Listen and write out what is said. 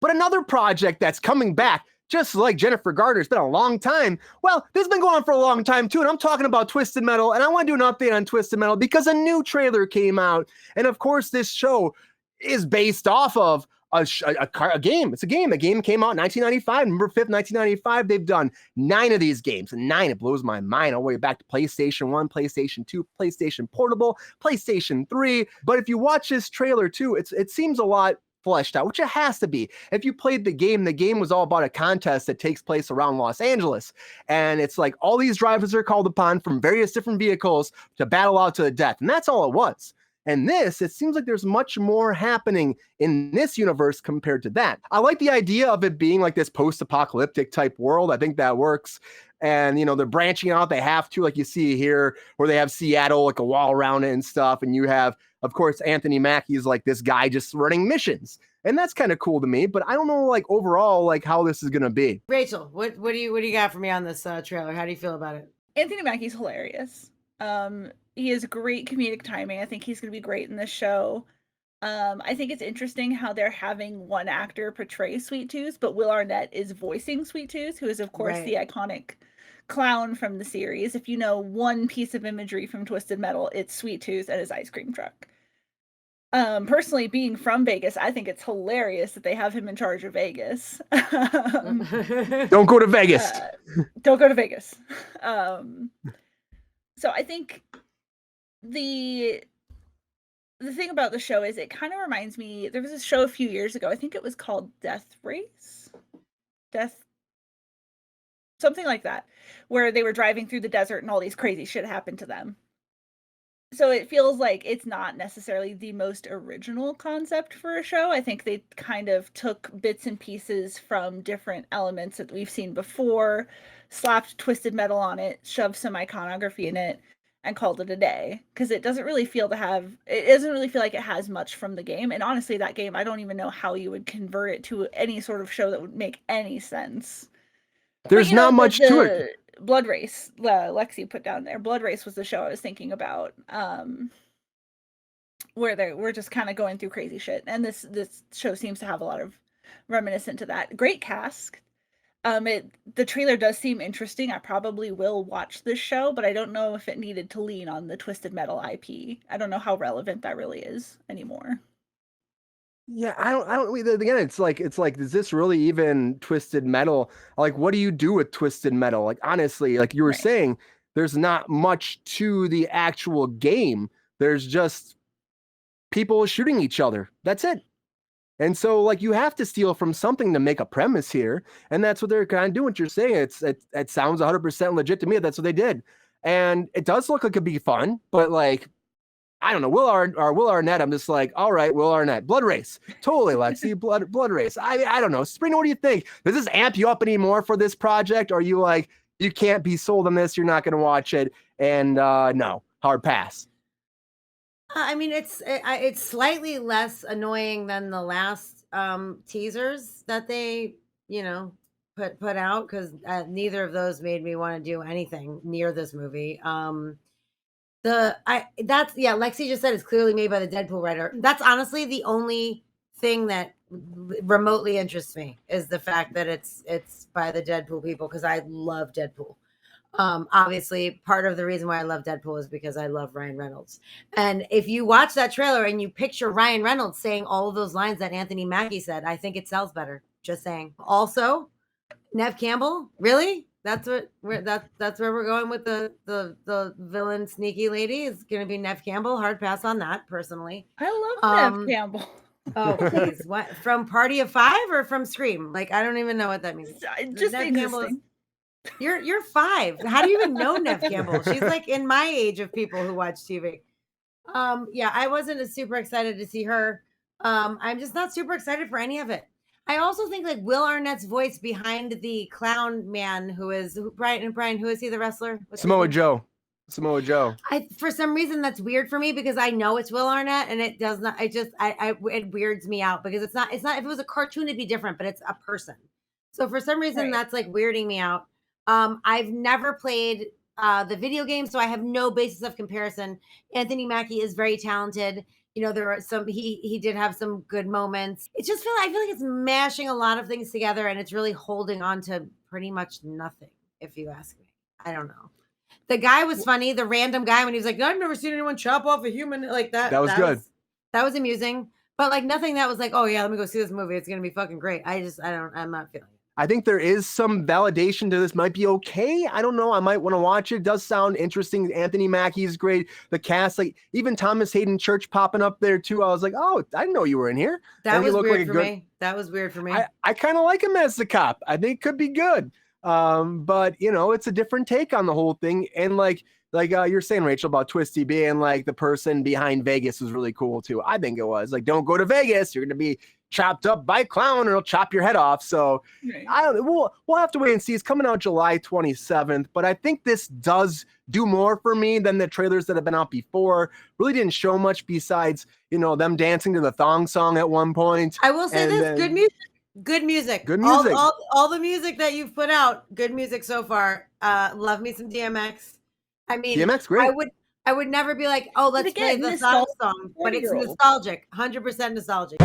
But another project that's coming back, just like Jennifer Garner, it's been a long time. Well, this has been going on for a long time too, and I'm talking about Twisted Metal, and I want to do an update on Twisted Metal because a new trailer came out, and of course, this show is based off of a game. It's a game. A game came out in 1995, November 5th, 1995. They've done 9 of these games. And 9, it blows my mind all the way back to PlayStation 1, PlayStation 2, PlayStation Portable, PlayStation 3. But if you watch this trailer too, it seems a lot fleshed out, which it has to be. If you played the game was all about a contest that takes place around Los Angeles. And it's like all these drivers are called upon from various different vehicles to battle out to the death. And that's all it was. And this, it seems like there's much more happening in this universe compared to that. I like the idea of it being like this post-apocalyptic type world. I think that works. And, you know, they're branching out. They have to, like you see here, where they have Seattle, like a wall around it and stuff. And you have, of course, Anthony Mackie is like this guy just running missions. And that's kind of cool to me. But I don't know, like, overall, like, how this is going to be. Rachel, what do you got for me on this trailer? How do you feel about it? Anthony Mackie's hilarious. He has great comedic timing. I think he's going to be great in this show. I think it's interesting how they're having one actor portray Sweet Tooth, but Will Arnett is voicing Sweet Tooth, who is, of course, the iconic clown from the series. If you know one piece of imagery from Twisted Metal, it's Sweet Tooth and his ice cream truck. Personally, being from Vegas, I think it's hilarious that they have him in charge of Vegas. Don't go to Vegas. Don't go to Vegas. So I think the thing about the show is it kind of reminds me, there was a show a few years ago, I think it was called something like that, where they were driving through the desert and all these crazy shit happened to them. So it feels like it's not necessarily the most original concept for a show. I think they kind of took bits and pieces from different elements that we've seen before, slapped Twisted Metal on it, shoved some iconography in it, and called it a day. Because it doesn't really feel like it has much from the game. And honestly, that game, I don't even know how you would convert it to any sort of show that would make any sense. There's not much to it. Blood Race, Lexi put down there. Blood Race was the show I was thinking about, where we're just kind of going through crazy shit. And this show seems to have a lot of reminiscent to that. Great cast. The trailer does seem interesting. I probably will watch this show, but I don't know if it needed to lean on the Twisted Metal IP. I don't know how relevant that really is anymore. Yeah, I don't. Again, it's like, is this really even Twisted Metal? Like, what do you do with Twisted Metal? Like, honestly, like you were saying, there's not much to the actual game. There's just people shooting each other. That's it. And so, like, you have to steal from something to make a premise here, and that's what they're kind of doing. What you're saying, it sounds 100% legit to me. That's what they did, and it does look like it'd be fun, but like, I don't know, Will Arnett, I'm just like, all right, Will Arnett, Blood Race. Totally, Lexi, Blood Race. I don't know. Sabrina, what do you think? Does this amp you up anymore for this project? Or are you like, you can't be sold on this, you're not going to watch it, and no, hard pass? I mean, it's slightly less annoying than the last teasers that they, put out, because neither of those made me want to do anything near this movie. Lexi just said it's clearly made by the Deadpool writer. That's honestly the only thing that remotely interests me, is the fact that it's by the Deadpool people, because I love Deadpool. Obviously, part of the reason why I love Deadpool is because I love Ryan Reynolds. And if you watch that trailer and you picture Ryan Reynolds saying all of those lines that Anthony Mackie said, I think it sells better. Just saying. Also, Neve Campbell, really? That's where we're going with the villain sneaky lady is going to be Neve Campbell. Hard pass on that, personally. I love Neve Campbell. Oh, please. What, from Party of Five or from Scream? Like, I don't even know what that means. Just Neve Campbell is, you're 5. How do you even know Neve Campbell? She's like in my age of people who watch TV. Yeah, I wasn't super excited to see her. I'm just not super excited for any of it. I also think like Will Arnett's voice behind the clown man Brian, who is he, the wrestler? Samoa Joe. For some reason that's weird for me, because I know it's Will Arnett, and it does not, it weirds me out, because it's not, if it was a cartoon, it'd be different, but it's a person. So for some reason that's like weirding me out. I've never played the video game, so I have no basis of comparison. Anthony Mackie is very talented. You know, there are some he did have some good moments. It just I feel like it's mashing a lot of things together and it's really holding on to pretty much nothing, if you ask me. I don't know. The guy was funny, the random guy when he was like, I've never seen anyone chop off a human like that. That was good. That was amusing. But like nothing that was like, oh yeah, let me go see this movie. It's gonna be fucking great. I'm not feeling it. I think there is some validation to this. Might be okay. I don't know. I might want to watch it. It does sound interesting. Anthony Mackie's great. The cast, like even Thomas Hayden Church popping up there too. I was like, oh, I didn't know you were in here. That was weird for me. That was weird for me. I kind of like him as the cop. I think it could be good. But you know, it's a different take on the whole thing. And like you're saying, Rachel, about Twisty being like the person behind Vegas was really cool too. I think it was like, don't go to Vegas. You're going to be chopped up by a clown or he'll chop your head off. So Right. I don't know. We'll have to wait and see. It's coming out July 27th, but I think this does do more for me than the trailers that have been out before. Really didn't show much besides, you know, them dancing to the thong song at one point. I will say this, good music. Good music. Good music. All the music that you've put out, good music so far. Love me some DMX. I mean, DMX, great. I would never be like, oh, let's play the song, but it's nostalgic, 100% nostalgic.